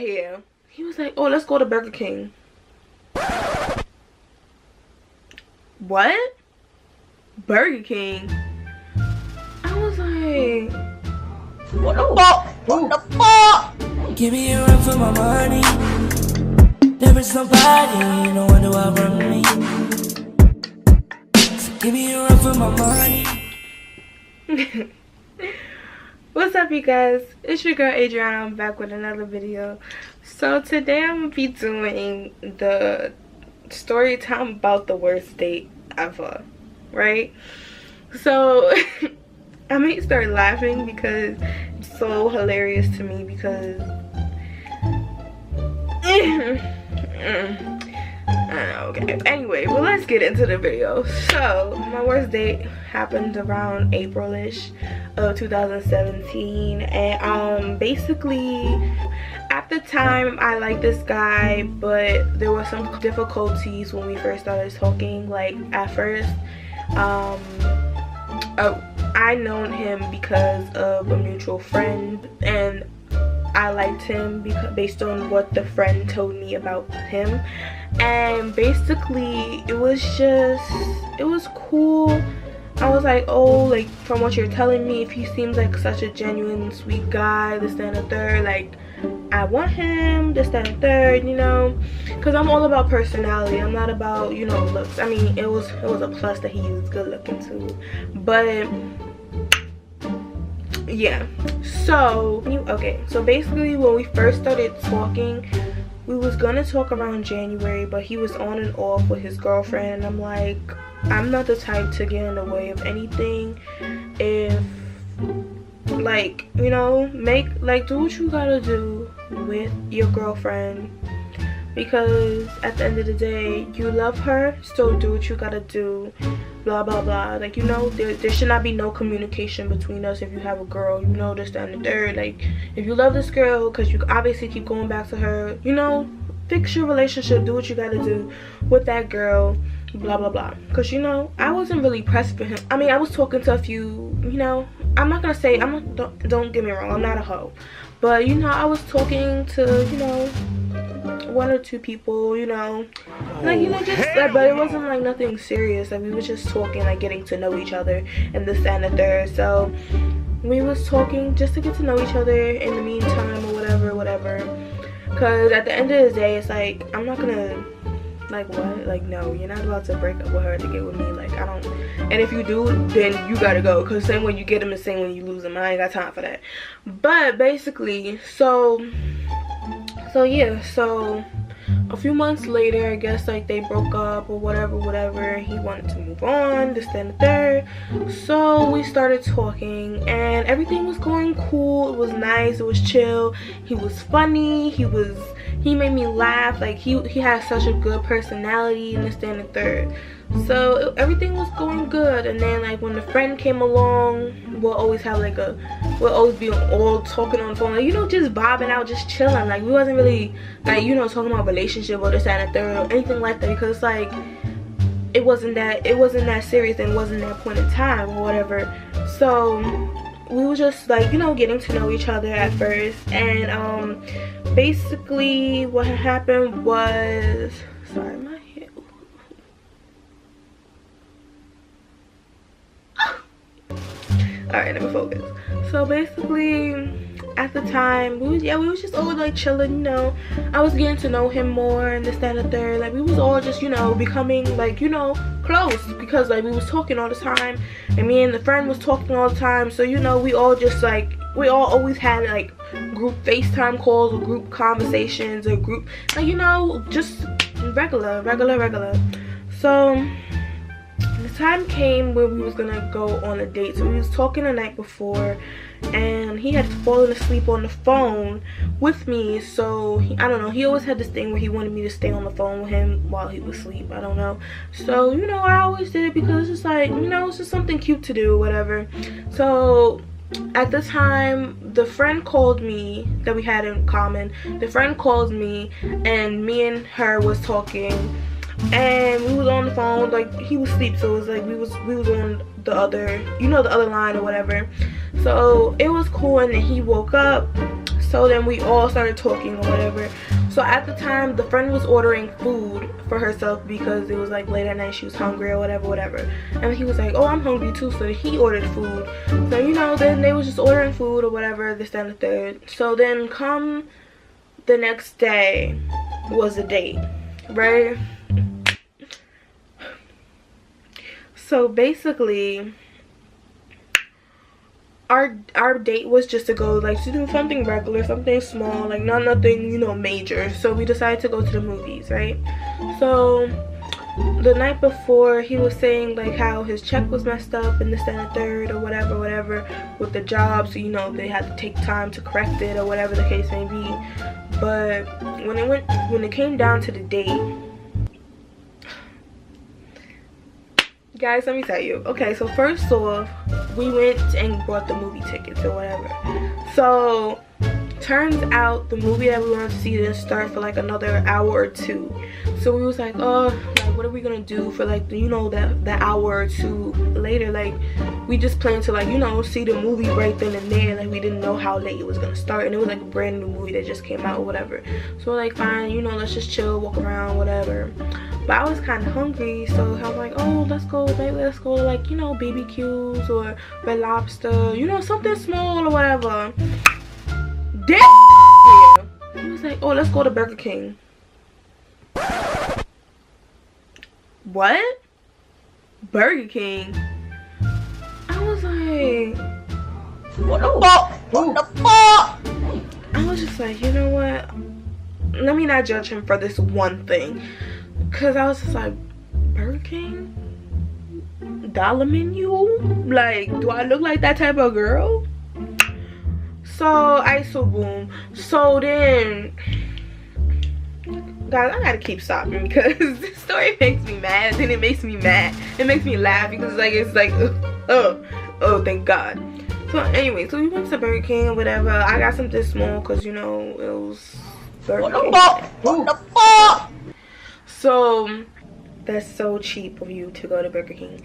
Yeah. He was like, oh, let's go to Burger King. What? Burger King? I was like, what the fuck? What the fuck? Give me a run for my money. There is nobody, no one do outrun me. So give me a run for my money. What's up, you guys? It's your girl Adriana. I'm back with another video. So today I'm gonna be doing the story time about the worst date ever, right? So I may start laughing because it's so hilarious to me because okay, anyway, well, let's get into the video. So my worst date happened around April-ish of 2017, and basically at the time I liked this guy, but there were some difficulties when we first started talking. Like at first I known him because of a mutual friend, and I liked him based on what the friend told me about him. And basically it was cool. I was like, oh, like from what you're telling me, if he seems like such a genuine sweet guy, this, that, and the third, like I want him, this, that, and third, you know, because I'm all about personality. I'm not about, you know, looks. I mean, it was a plus that he was good looking too, but yeah. So basically when we first started talking, we was gonna talk around January, but he was on and off with his girlfriend, and I'm like, I'm not the type to get in the way of anything. If, like, you know, do what you gotta do with your girlfriend, because at the end of the day, you love her, so do what you gotta do, blah blah blah. Like, you know, there should not be no communication between us if you have a girl, you know, this, that, and the third. Like, if you love this girl, because you obviously keep going back to her, you know, fix your relationship, do what you gotta do with that girl, blah blah blah. Because, you know, I wasn't really pressed for him. I mean, I was talking to a few, you know, I'm not gonna say, don't get me wrong, I'm not a hoe, but, you know, I was talking to, you know, one or two people, you know, like, you know, just like, but it wasn't like nothing serious. Like, we were just talking, like getting to know each other and this, that, and the third. So we was talking just to get to know each other in the meantime, or whatever, because at the end of the day, it's like, I'm not gonna, like, what, like, no, you're not about to break up with her to get with me. Like, I don't, and if you do, then you gotta go, because same way you get them, the same way you lose them. I ain't got time for that. But basically, so yeah, so a few months later, I guess, like, they broke up or whatever. He wanted to move on, this, that, and the third. So we started talking, and everything was going cool. It was nice, it was chill. He was funny, he made me laugh. Like, he had such a good personality, and this, that, and the third. So everything was going good. And then, like, when the friend came along, we'll always be all talking on the phone, like, you know, just vibing out, just chilling. Like, we wasn't really, like, you know, talking about relationship or this, that, and the third, or anything like that, because, like, it wasn't that serious, and it wasn't that point in time or whatever. So we were just, like, you know, getting to know each other at first. And basically what happened was, sorry, my hair. Alright, let me focus. So basically, at the time, we was just all, like, chilling, you know. I was getting to know him more, and this, that, and the third. Like, we was all just, you know, becoming, like, you know, close, because, like, we was talking all the time, and me and the friend was talking all the time. So, you know, we all just, like, we all always had, like, group FaceTime calls, or group conversations, or group, like, you know, just regular. So the time came where we was gonna go on a date. So we was talking the night before, and he had fallen asleep on the phone with me. So I don't know, he always had this thing where he wanted me to stay on the phone with him while he was asleep. I don't know. So, you know, I always did it because it's just like, you know, it's just something cute to do, whatever. So at the time, the friend called me that we had in common. The friend called me, and me and her was talking, and we was on the phone. Like, he was asleep, so it was like we was on the other, you know, the other line or whatever. So it was cool, and then he woke up. So then we all started talking or whatever. So at the time, the friend was ordering food for herself because it was like late at night, she was hungry or whatever. And he was like, oh, I'm hungry too, so he ordered food. So, you know, then they was just ordering food or whatever, this, that, and the third. So then come the next day was a date, right? So basically, our date was just to go like to do something regular, something small, like nothing, you know, major. So we decided to go to the movies, right? So the night before, he was saying like how his check was messed up and this, that, and the third or whatever with the job. So, you know, they had to take time to correct it or whatever the case may be. But when it came down to the date, guys, let me tell you. Okay, so first off, we went and bought the movie tickets or whatever. So turns out the movie that we wanted to see didn't start for like another hour or two. So we was like, oh, like what are we gonna do for like, you know, that hour or two later? Like we just planned to like, you know, see the movie right then and there. Like we didn't know how late it was gonna start, and it was like a brand new movie that just came out or whatever. So we're like, fine, you know, let's just chill, walk around, whatever. But I was kind of hungry, so I was like, oh, let's go to like, you know, BBQs or Red Lobster, you know, something small or whatever. This he was like, oh, let's go to Burger King. What? Burger King? I was like, what the fuck? What the fuck? I was just like, you know what? Let me not judge him for this one thing. Cause I was just like, Burger King? Dollar menu? Like, do I look like that type of girl? So boom. So then, guys, I gotta keep stopping because this story makes me mad. Then it makes me mad. It makes me laugh because like it's like, oh, thank God. So anyway, so we went to Burger King or whatever. I got something small because, you know, it was Burger King. What the fuck? So that's so cheap of you to go to Burger King.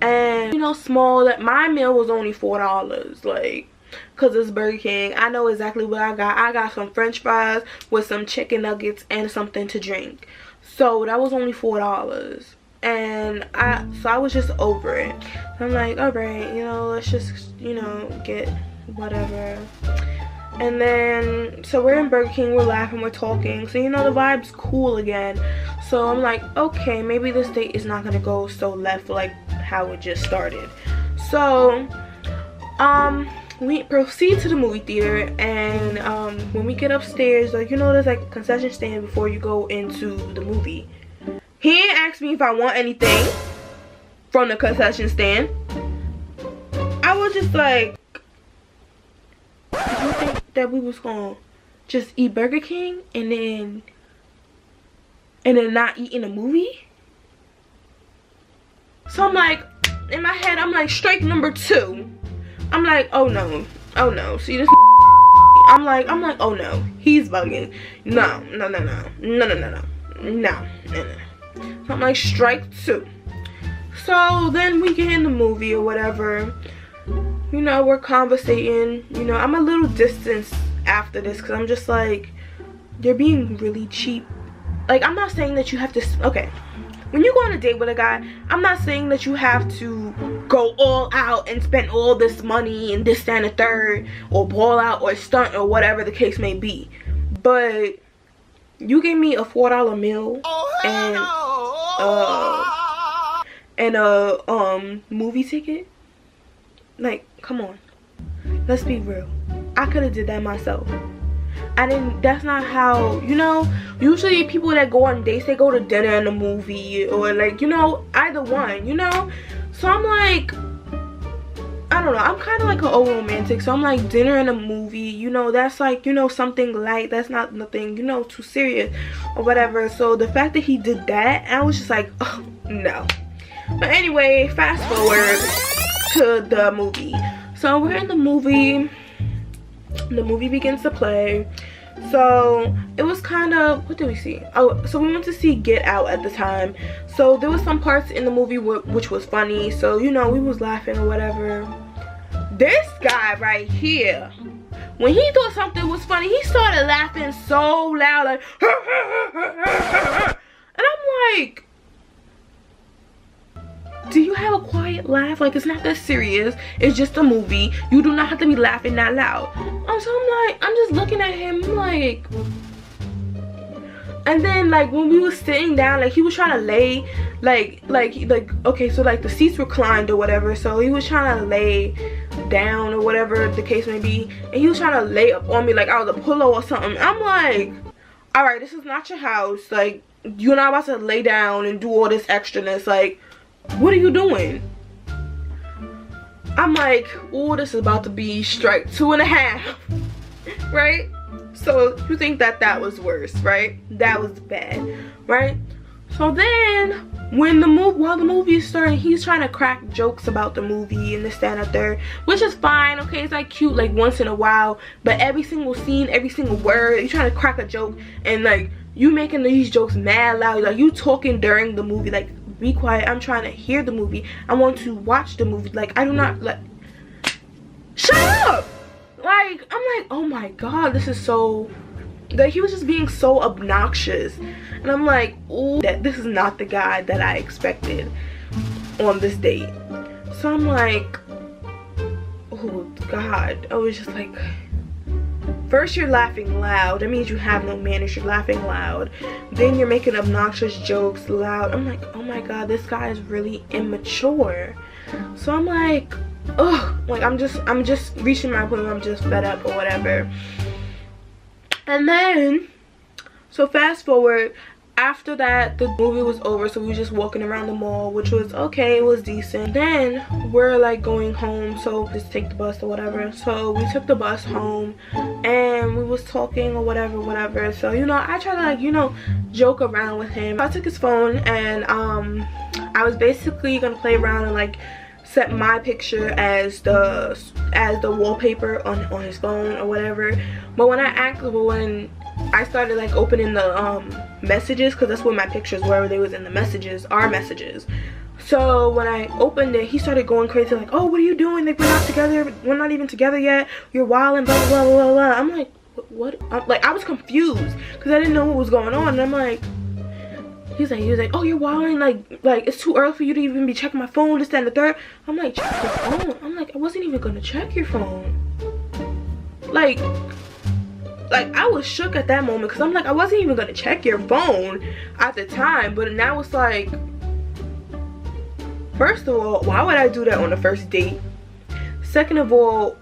And, you know, small, that my meal was only $4, like, because it's Burger King. I know exactly what I got. I got some french fries with some chicken nuggets and something to drink. So that was only $4. And I was just over it. I'm like, all right, you know, let's just, you know, get whatever. And then, so we're in Burger King, we're laughing, we're talking. So, you know, the vibe's cool again. So I'm like, okay, maybe this date is not gonna go so left like how it just started. So, we proceed to the movie theater, and when we get upstairs, like, you know, there's like a concession stand before you go into the movie. He didn't ask me if I want anything from the concession stand. I was just like, did you think that we was gonna just eat Burger King and then not eat in a movie? So I'm like, in my head, I'm like, strike number 2. I'm like, oh no, see this I'm like, oh no, he's bugging. No. So I'm like, strike 2. So then we get in the movie or whatever. You know, we're conversating. You know, I'm a little distanced after this because I'm just like, they're being really cheap. Like, I'm not saying that you have to, okay, when you go on a date with a guy, I'm not saying that you have to go all out and spend all this money and this, that, and the third, or ball out or stunt or whatever the case may be. But you gave me a $4 meal and a movie ticket. Like, come on, let's be real. I could have did that myself. I didn't, that's not how, you know, usually people that go on dates, they go to dinner and a movie, or like, you know, either one, you know. So I'm like, I don't know, I'm kind of like an old romantic. So I'm like, dinner and a movie, you know, that's like, you know, something light, that's not nothing, you know, too serious or whatever. So the fact that he did that, I was just like, oh no. But anyway, fast forward to the movie. So we're in the movie begins to play. So it was kind of, what did we see? Oh, so we went to see Get Out at the time. So there was some parts in the movie which was funny. So, you know, we was laughing or whatever. This guy right here when he thought something was funny, he started laughing so loud, like, and I'm like, do you have a quiet laugh? Like, it's not that serious. It's just a movie. You do not have to be laughing that loud. So I'm like, I'm just looking at him, I'm like, and then like when we was sitting down, like he was trying to lay, like okay, so like the seats reclined or whatever, so he was trying to lay down or whatever the case may be, and he was trying to lay up on me like I was a pillow or something. I'm like, all right, this is not your house. Like, you're not about to lay down and do all this extraness. Like, what are you doing? I'm like, oh, this is about to be strike 2.5, right? So you think that that was worse, right? That was bad, right? So then when while the movie is starting, he's trying to crack jokes about the movie and this, that, and the third, which is fine, okay? It's like cute like once in a while, but every single scene, every single word, you're trying to crack a joke and like you making these jokes mad loud, like you talking during the movie. Like, be quiet, I'm trying to hear the movie, I want to watch the movie. Like, I do not, like, shut up. Like, I'm like, oh my god, this is so, like, he was just being so obnoxious, and I'm like, ooh, this is not the guy that I expected on this date. So I'm like, oh god. I was just like, first you're laughing loud, that means you have no manners, you're laughing loud, then you're making obnoxious jokes loud. I'm like, oh my god, this guy is really immature. So I'm like, ugh, like I'm just reaching my point where I'm just fed up or whatever. And then, so fast forward, after that the movie was over, so we were just walking around the mall, which was okay, it was decent. Then we're like going home, so just take the bus or whatever. So we took the bus home and we was talking or whatever. So, you know, I try to like, you know, joke around with him. I took his phone and I was basically gonna play around and like set my picture as the wallpaper on his phone or whatever. But when I started like opening the messages, because that's where my pictures were, they was in the messages, our messages. So when I opened it, he started going crazy like, oh, what are you doing? Like, we're not together, we're not even together yet, you're wilding, blah blah blah blah blah. I'm like, what? Like, I was confused because I didn't know what was going on. And I'm like, he was like, oh, you're wilding, like it's too early for you to even be checking my phone, this, that, and the third. I'm like, check your phone? I'm like, I wasn't even gonna check your phone. Like I was shook at that moment, because I'm like, I wasn't even gonna check your phone at the time. But now it's like, first of all, why would I do that on the first date? Second of all,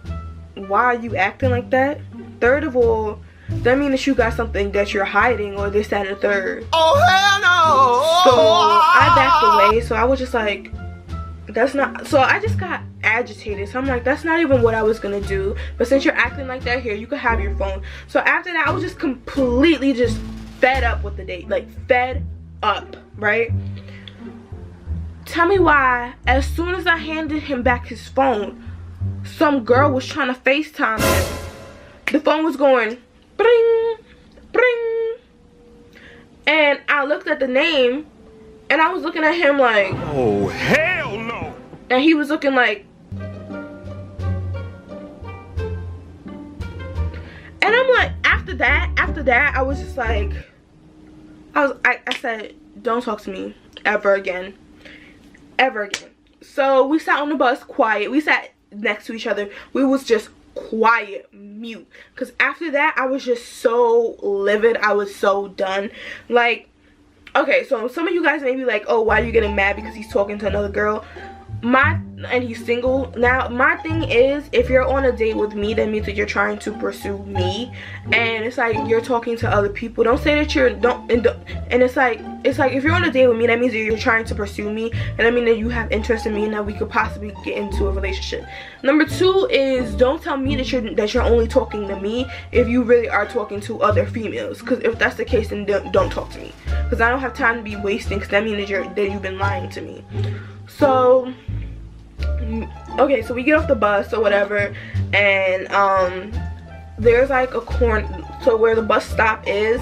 why are you acting like that? Third of all, that means that you got something that you're hiding or this, that, and the third. Oh, hell no! So I backed away. So I was just like, that's not, so I just got agitated. So I'm like, that's not even what I was gonna do. But since you're acting like that, here, you could have your phone. So after that, I was just completely just fed up with the date. Like, fed up, right? Tell me why, as soon as I handed him back his phone, some girl was trying to FaceTime him. The phone was going bring, bring. And I looked at the name, and I was looking at him like, oh, hell no. And he was looking like, and I'm like, after that, I was just like, I said, don't talk to me ever again. Ever again. So we sat on the bus quiet. We sat next to each other. We was just quiet, mute, because after that I was just so livid. I was so done. Like, okay, so some of you guys may be like, oh, why are you getting mad because he's talking to another girl? And he's single. Now, my thing is, if you're on a date with me, that means that you're trying to pursue me, and it's like you're talking to other people. Don't say that you're and it's like if you're on a date with me, that means that you're trying to pursue me, and I mean that you have interest in me and that we could possibly get into a relationship. Number two is, don't tell me that you're only talking to me if you really are talking to other females, because if that's the case, then don't talk to me, because I don't have time to be wasting, because that means that you've been lying to me. So okay, so we get off the bus or whatever, and there's like a corner, So where the bus stop is,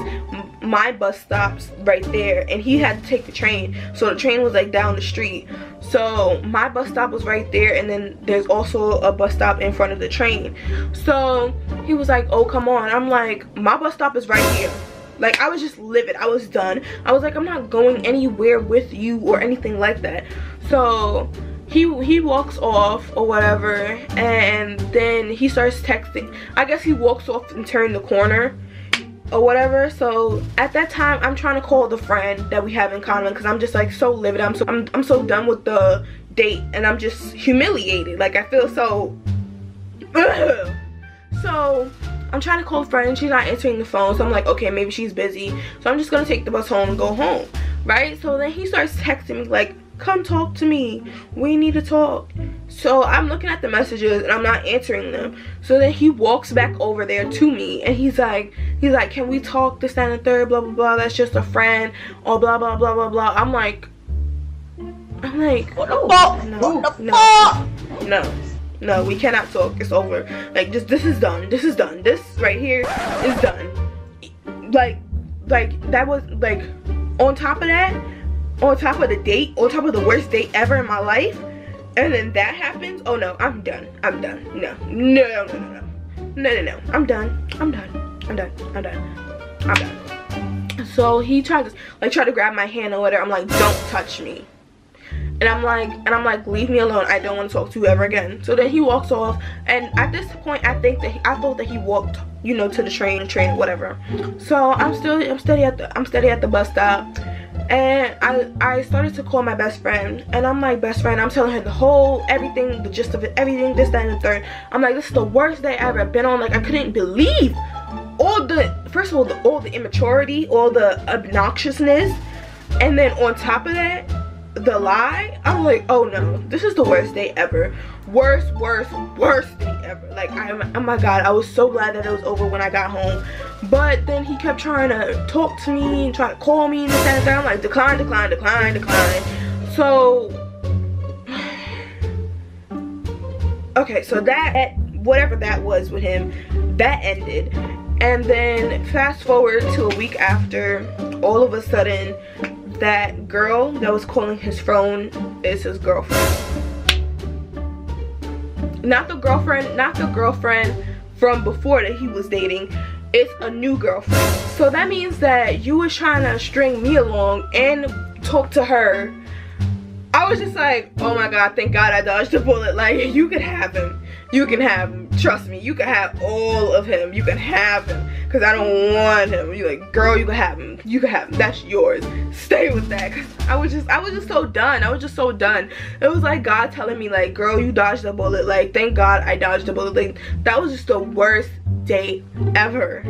my bus stop's right there, and he had to take the train. So the train was like down the street. So my bus stop was right there, and then there's also a bus stop in front of the train. So he was like, oh, come on. I'm like, my bus stop is right here. Like, I was just livid. I was done. I was like, I'm not going anywhere with you or anything like that. So he walks off or whatever, and then he starts texting. I guess he walks off and turns the corner or whatever. So at that time, I'm trying to call the friend that we have in common, because I'm just like so livid. I'm so done with the date, and I'm just humiliated. Like, I feel so ugh. So I'm trying to call a friend, and she's not answering the phone. So I'm like, okay, maybe she's busy. So I'm just gonna take the bus home and go home, right? So then he starts texting me like, come talk to me, we need to talk. So I'm looking at the messages and I'm not answering them. So then he walks back over there to me, and he's like, can we talk, this, that, and the third, blah blah blah, that's just a friend, or blah blah blah blah blah. I'm like, no, we cannot talk, it's over. Like, just, this is done, this right here is done. Like that was like, on top of that, on top of the date, on top of the worst date ever in my life, and then that happens. Oh no, I'm done. I'm done. No, I'm done. So he tried to grab my hand or whatever. I'm like, don't touch me. And I'm like, leave me alone. I don't want to talk to you ever again. So then he walks off, and at this point, I thought that he walked, you know, to the train, whatever. So I'm steady at the bus stop. And I started to call my best friend, and I'm like, best friend, I'm telling her the whole, everything, the gist of it, everything, this, that, and the third. I'm like, this is the worst day I've ever been on. Like, I couldn't believe first of all, all the immaturity, all the obnoxiousness, and then on top of that, the lie. I'm like, oh no, this is the worst day ever. Worst day ever. Like, oh my god, I was so glad that it was over when I got home. But then he kept trying to talk to me and try to call me and this and that. I'm like, decline. So okay, so that, whatever that was with him, that ended. And then fast forward to a week after, all of a sudden, that girl that was calling his phone is his girlfriend. Not the girlfriend from before that he was dating. It's a new girlfriend. So that means that you was trying to string me along and talk to her. I was just like, oh my god, thank god I dodged a bullet. Like, you can have him. You can have him. Trust me, you can have all of him. You can have him. Because I don't want him. You're like, girl, you can have him. You can have him. That's yours. Stay with that. Cause I was just so done. I was just so done. It was like God telling me, like, girl, you dodged a bullet. Like, thank God I dodged a bullet. Like, that was just the worst date ever.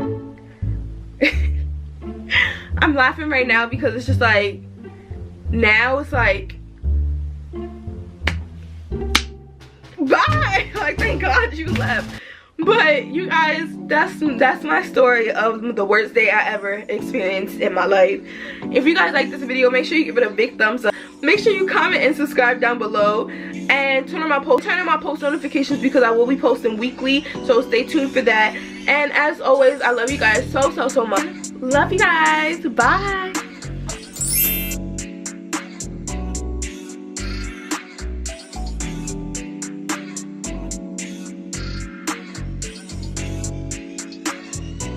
I'm laughing right now because it's just like, now it's like, bye. Like, thank God you left. But you guys, that's my story of the worst day I ever experienced in my life. If you guys like this video, make sure you give it a big thumbs up. Make sure you comment and subscribe down below, and turn on my post notifications, because I will be posting weekly, so stay tuned for that. And as always, I love you guys so much. Love you guys. Bye.